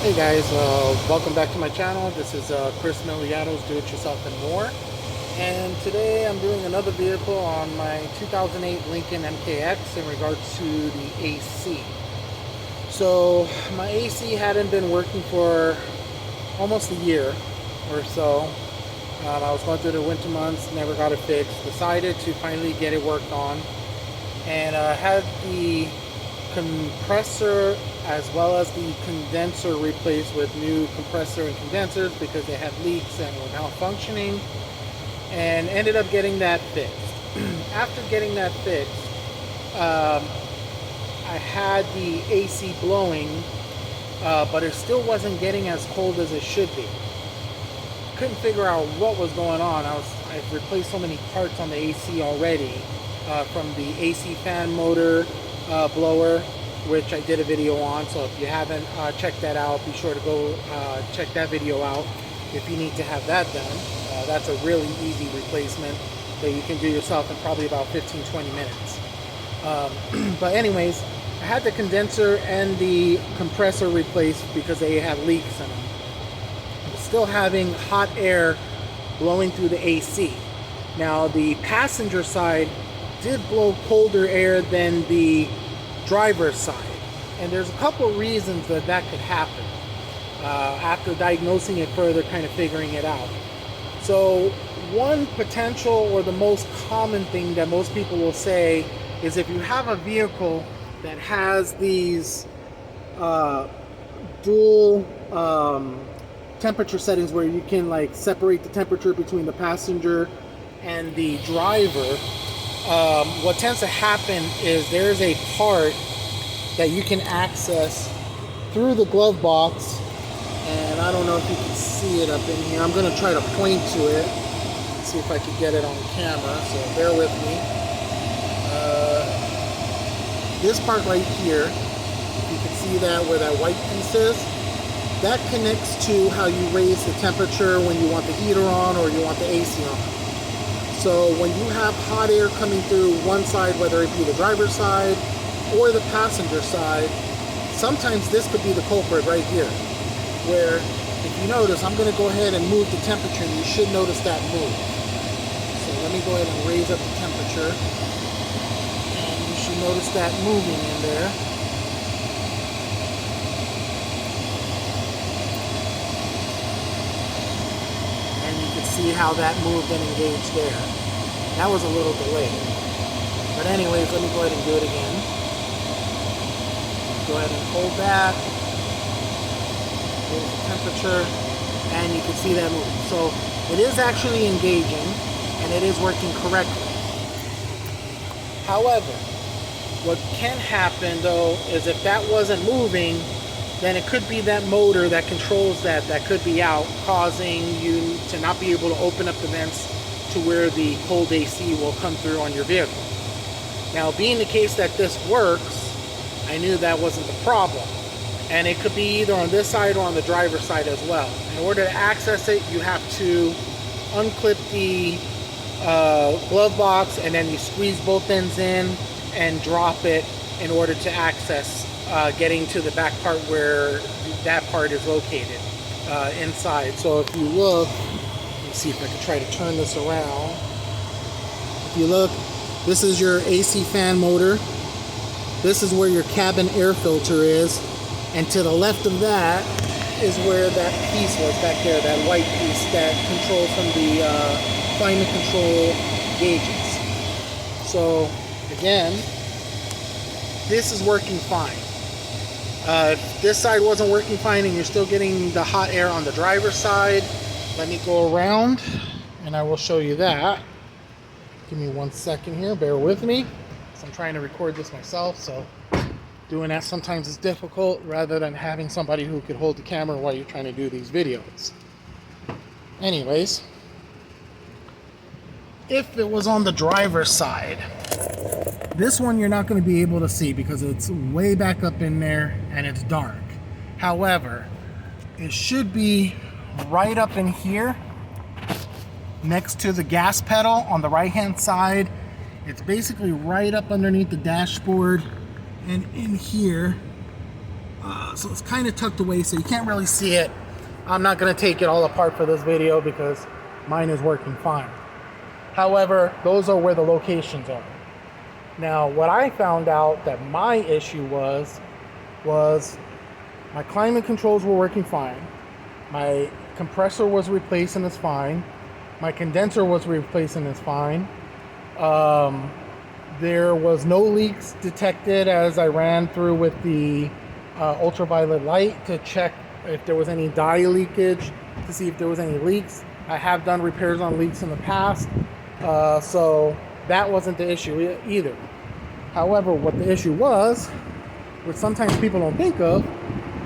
Hey guys, welcome back to my channel. This is Chris Miliato's Do It Yourself and More. And today I'm doing another vehicle on my 2008 Lincoln MKX in regards to the AC. So my AC hadn't been working for almost a year or so. I was going through the winter months, never got it fixed. Decided to finally get it worked on. And had the compressor as well as the condenser replaced with new compressor and condensers because they had leaks and were malfunctioning, and ended up getting that fixed. After getting that fixed, I had the AC blowing, but it still wasn't getting as cold as it should be. Couldn't figure out what was going on. I've replaced so many parts on the AC already, from the AC fan motor, blower, which I did a video on. So if you haven't checked that out, be sure to go check that video out if you need to have that done. That's a really easy replacement that you can do yourself in probably about 15-20 minutes. But anyways, I had the condenser and the compressor replaced because they had leaks in them. I was still having hot air blowing through the AC. Now the passenger side did blow colder air than the driver's side, and there's a couple of reasons that could happen after diagnosing it further, kind of figuring it out. So one potential, or the most common thing that most people will say, is if you have a vehicle that has these dual temperature settings where you can like separate the temperature between the passenger and the driver, what tends to happen is there's a part that you can access through the glove box, and I don't know if you can see it up in here. I'm going to try to point to it, see if I can get it on camera, so bear with me. This part right here, if you can see that where that white piece is, that connects to how you raise the temperature when you want the heater on or you want the AC on. So when you have hot air coming through one side, whether it be the driver's side or the passenger side, sometimes this could be the culprit right here, where if you notice, I'm going to go ahead and move the temperature, and you should notice that move. So let me go ahead and raise up the temperature, and you should notice that moving in there. See how that moved and engaged there. That was a little delayed. But anyways, let me go ahead and do it again. Go ahead and hold that. Raise the temperature, and you can see that moving. So it is actually engaging, and it is working correctly. However, what can happen though is if that wasn't moving, then it could be that motor that controls that could be out, causing you to not be able to open up the vents to where the cold AC will come through on your vehicle. Now, being the case that this works, I knew that wasn't the problem. And it could be either on this side or on the driver's side as well. In order to access it, you have to unclip the glove box, and then you squeeze both ends in and drop it in order to access getting to the back part where that part is located inside. So if you look, let me see if I can try to turn this around. If you look, this is your AC fan motor. This is where your cabin air filter is. And to the left of that is where that piece was back there, that white piece that controls from the climate control gauges. So again, this is working fine. If this side wasn't working fine and you're still getting the hot air on the driver's side, let me go around and I will show you that. Give me 1 second here, bear with me. I'm trying to record this myself, so doing that sometimes is difficult rather than having somebody who could hold the camera while you're trying to do these videos. Anyways, if it was on the driver's side, this one you're not going to be able to see because it's way back up in there and it's dark. However, it should be right up in here next to the gas pedal on the right hand side. It's basically right up underneath the dashboard, and in here So it's kind of tucked away, so you can't really see it. I'm not going to take it all apart for this video because mine is working fine. However, those are where the locations are. Now, what I found out that my issue was my climate controls were working fine. My compressor was replaced and it's fine. My condenser was replaced and it's fine. There was no leaks detected as I ran through with the ultraviolet light to check if there was any dye leakage, to see if there was any leaks. I have done repairs on leaks in the past, so that wasn't the issue either. However, what the issue was, which sometimes people don't think of,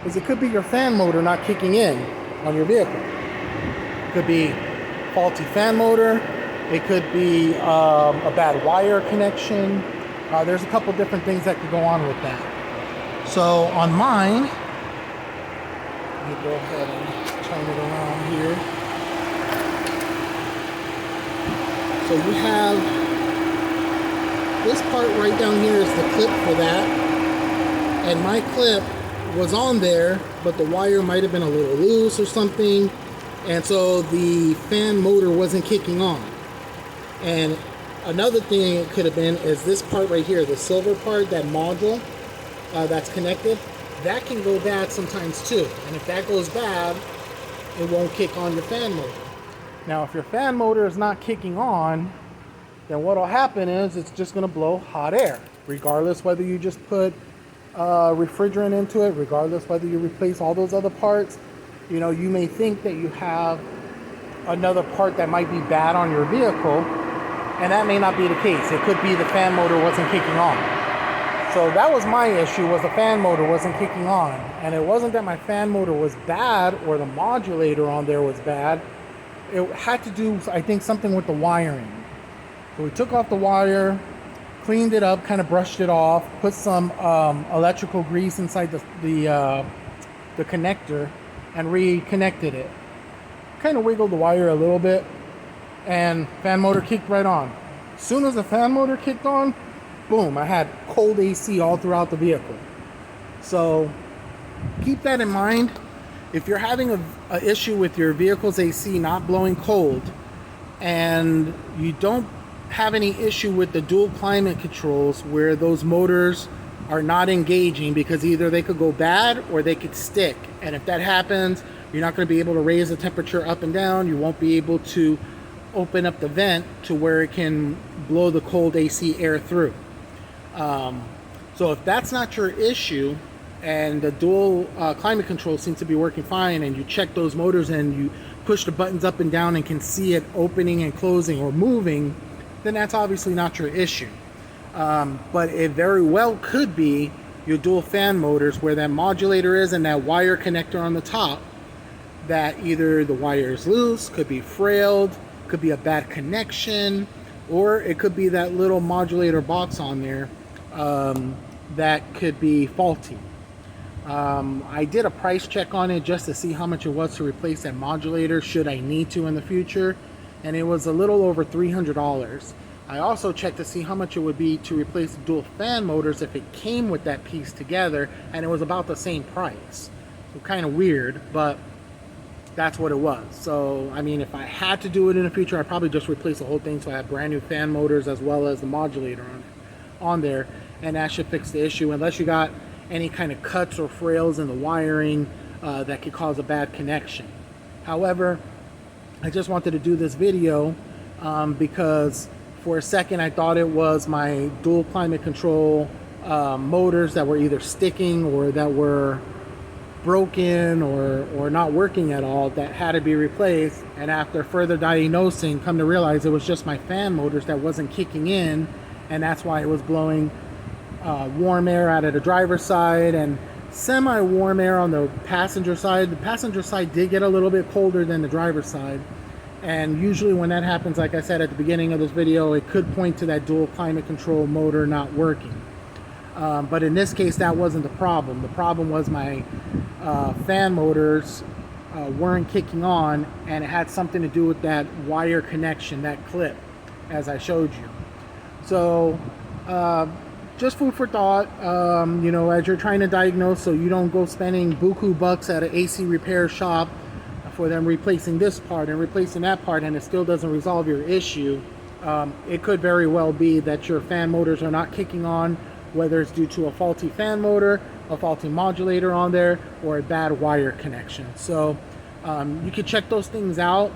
is it could be your fan motor not kicking in on your vehicle. It could be faulty fan motor. It could be a bad wire connection. There's a couple different things that could go on with that. So on mine, let me go ahead and turn it around here. So you have this part right down here is the clip for that. And my clip was on there, but the wire might have been a little loose or something. And so the fan motor wasn't kicking on. And another thing it could have been is this part right here, the silver part, that module that's connected, that can go bad sometimes too. And if that goes bad, it won't kick on your fan motor. Now, if your fan motor is not kicking on, then what will happen is it's just going to blow hot air, regardless whether you just put refrigerant into it, regardless whether you replace all those other parts. You know, you may think that you have another part that might be bad on your vehicle, and that may not be the case. It could be the fan motor wasn't kicking on. So that was my issue, was the fan motor wasn't kicking on. And it wasn't that my fan motor was bad or the modulator on there was bad. It had to do, I think, something with the wiring. So we took off the wire, cleaned it up, kind of brushed it off, put some electrical grease inside the connector and reconnected it. Kind of wiggled the wire a little bit, and fan motor kicked right on. As soon as the fan motor kicked on, boom, I had cold AC all throughout the vehicle. So keep that in mind. If you're having an issue with your vehicle's AC not blowing cold, and you don't have any issue with the dual climate controls where those motors are not engaging, because either they could go bad or they could stick, and if that happens, you're not going to be able to raise the temperature up and down. You won't be able to open up the vent to where it can blow the cold AC air through. So if that's not your issue, and the dual climate control seems to be working fine, and you check those motors and you push the buttons up and down and can see it opening and closing or moving, then that's obviously not your issue. But it very well could be your dual fan motors, where that modulator is and that wire connector on the top, that either the wire is loose, could be frayed, could be a bad connection, or it could be that little modulator box on there that could be faulty. I did a price check on it just to see how much it was to replace that modulator should I need to in the future, and it was a little over $300. I also checked to see how much it would be to replace the dual fan motors if it came with that piece together, and it was about the same price. So kind of weird, but that's what it was. So I mean, if I had to do it in the future, I'd probably just replace the whole thing so I have brand new fan motors as well as the modulator on there, and that should fix the issue, unless you got any kind of cuts or frails in the wiring that could cause a bad connection. However, I just wanted to do this video because for a second I thought it was my dual climate control motors that were either sticking or that were broken or not working at all that had to be replaced, and after further diagnosing, come to realize it was just my fan motors that wasn't kicking in, and that's why it was blowing warm air out of the driver's side and semi-warm air on the passenger side. The passenger side did get a little bit colder than the driver's side, and usually when that happens, like I said at the beginning of this video, it could point to that dual climate control motor not working. But in this case, that wasn't the problem. The problem was my fan motors weren't kicking on, and it had something to do with that wire connection, that clip, as I showed you. So just food for thought, you know, as you're trying to diagnose, so you don't go spending buku bucks at an AC repair shop for them replacing this part and replacing that part, and it still doesn't resolve your issue. It could very well be that your fan motors are not kicking on, whether it's due to a faulty fan motor, a faulty modulator on there, or a bad wire connection. So you can check those things out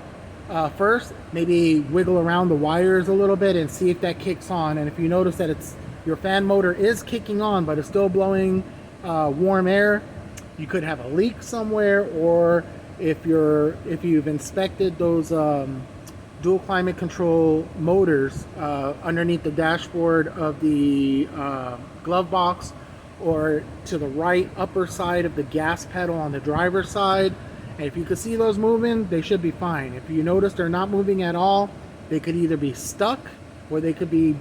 first, maybe wiggle around the wires a little bit and see if that kicks on. And if you notice that your fan motor is kicking on but it's still blowing warm air, you could have a leak somewhere. Or if you've inspected those dual climate control motors underneath the dashboard of the glove box, or to the right upper side of the gas pedal on the driver's side, and if you can see those moving, they should be fine. If you notice they're not moving at all, they could either be stuck or they could be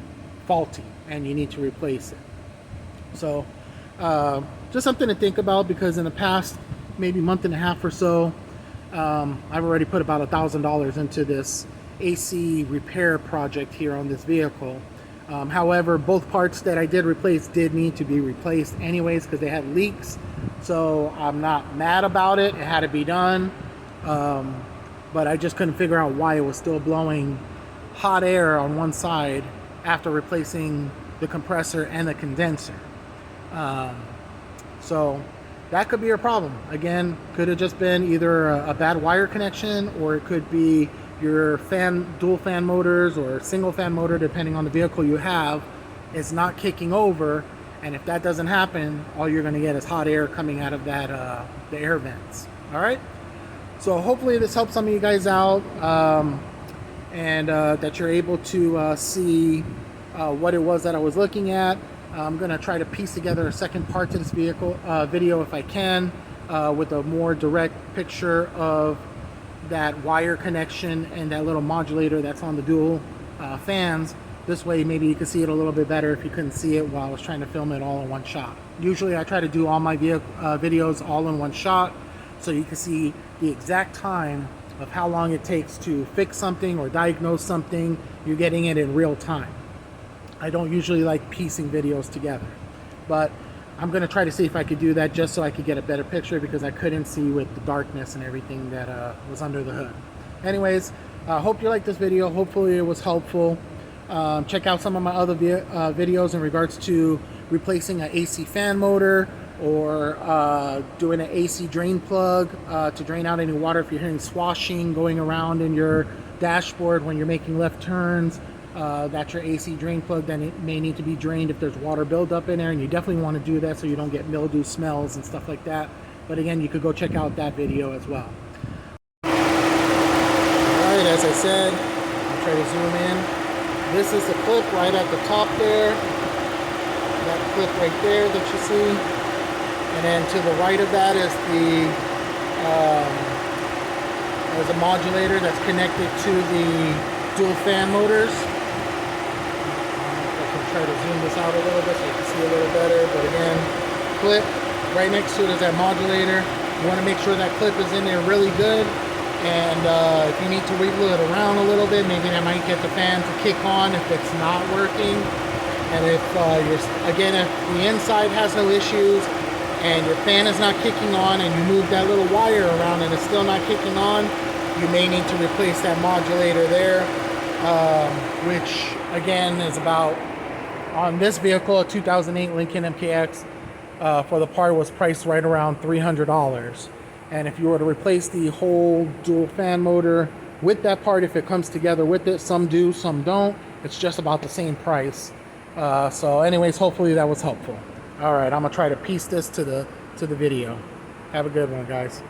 faulty and you need to replace it. So just something to think about, because in the past maybe month and a half or so, I've already put about $1,000 into this AC repair project here on this vehicle. However, both parts that I did replace did need to be replaced anyways because they had leaks. So I'm not mad about it. It had to be done. But I just couldn't figure out why it was still blowing hot air on one side after replacing the compressor and the condenser. So that could be a problem. Again, could have just been either a bad wire connection, or it could be your dual fan motors or single fan motor, depending on the vehicle you have, is not kicking over. And if that doesn't happen, all you're going to get is hot air coming out of that the air vents. All right, so hopefully this helps some of you guys out, and that you're able to see what it was that I was looking at. I'm going to try to piece together a second part to this video if I can, with a more direct picture of that wire connection and that little modulator that's on the dual fans. This way maybe you can see it a little bit better if you couldn't see it while I was trying to film it all in one shot. Usually I try to do all my videos all in one shot, so you can see the exact time of how long it takes to fix something or diagnose something. You're getting it in real time. I don't usually like piecing videos together, but I'm going to try to see if I could do that just so I could get a better picture, because I couldn't see with the darkness and everything that was under the hood. Anyways, hope you liked this video. Hopefully it was helpful. Check out some of my other videos in regards to replacing an AC fan motor, or doing an AC drain plug to drain out any water if you're hearing swashing going around in your dashboard when you're making left turns. That's your AC drain plug. Then it may need to be drained if there's water buildup in there, and you definitely want to do that so you don't get mildew smells and stuff like that. But again, you could go check out that video as well. Alright, as I said, I'll try to zoom in. This is the clip right at the top there. That clip right there that you see. And then to the right of that is there's a modulator that's connected to the dual fan motors. Try to zoom this out a little bit so you can see a little better. But again, clip right next to it is that modulator. You want to make sure that clip is in there really good, and if you need to wiggle it around a little bit, maybe that might get the fan to kick on if it's not working. And if if the inside has no issues and your fan is not kicking on, and you move that little wire around and it's still not kicking on, you may need to replace that modulator there, which again is about, on this vehicle, a 2008 Lincoln MKX, for the part was priced right around $300. And if you were to replace the whole dual fan motor with that part, if it comes together with it, some do, some don't, it's just about the same price. So anyways, hopefully that was helpful. All right, I'm gonna try to piece this to the video. Have a good one, guys.